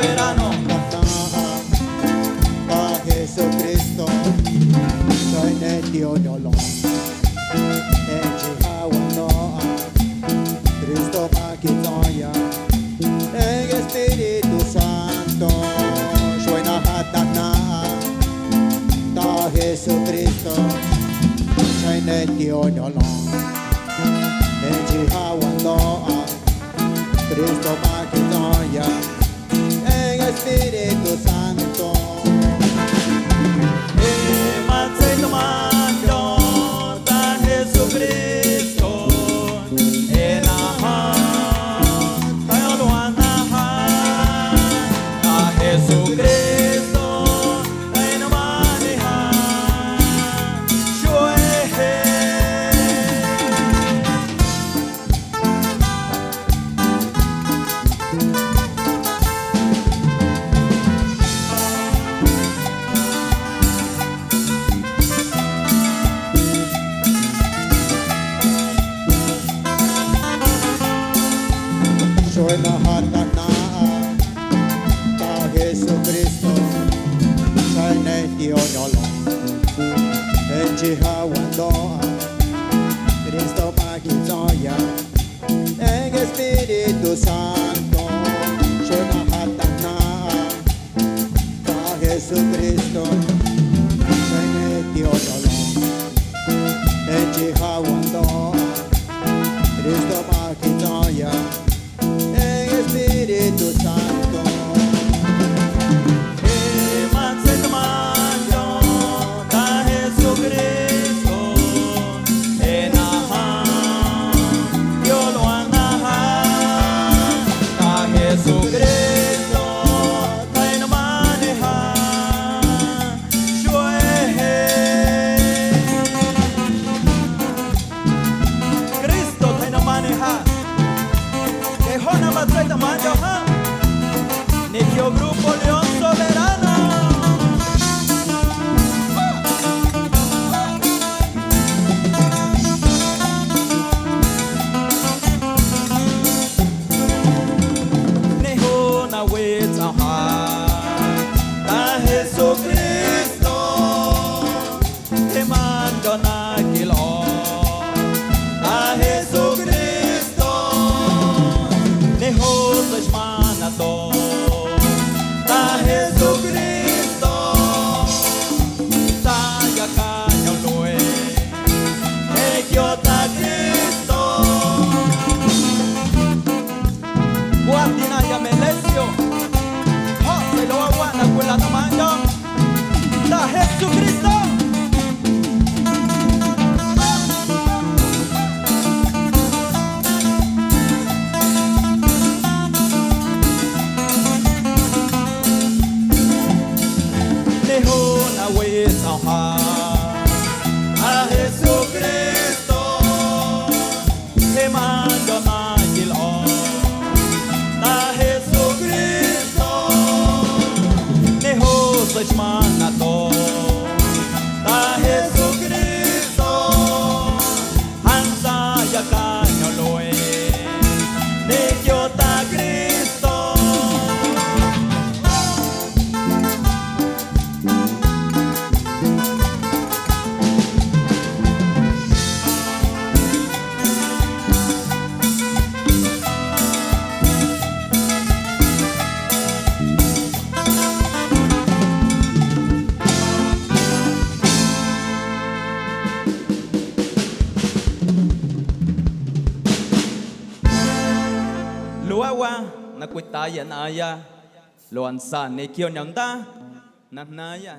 soberano. A Jesucristo, soy necio dolor. En Chihuahua, Cristo Maquitoya, en Espíritu Santo, soy Nahatana. A Jesucristo, soy necio dolor. En Chihuahua, Cristo Maquitoya, en Espíritu Santo. Soy Nahatana, a Jesucristo, soy necio dolor. En Chihuahua, Cristo Maquitoya, en Espíritu Santo, soy Nahatana, a Jesucristo, soy necio dolor. En Chihuahua, Cristo Maquitoya, Espíritu Santo. Necio Grupo León Soberano. Nejo na weta a Jesucristo, te mando na kilo. A Jesucristo, nejo sois manato. Jesucristo, saya kanya loe, ekiota Cristo. Buatina ya melesio, ho se lo aguana quella tamaño, da Jesucristo. A Jesucristo, te mando máquilo. A Jesucristo, nejo sois manato. A Jesucristo, ansa ya caño loe, nequiota Cristo. Luawa na kuitaya na aya, luansa ne kyo nyanda na naya.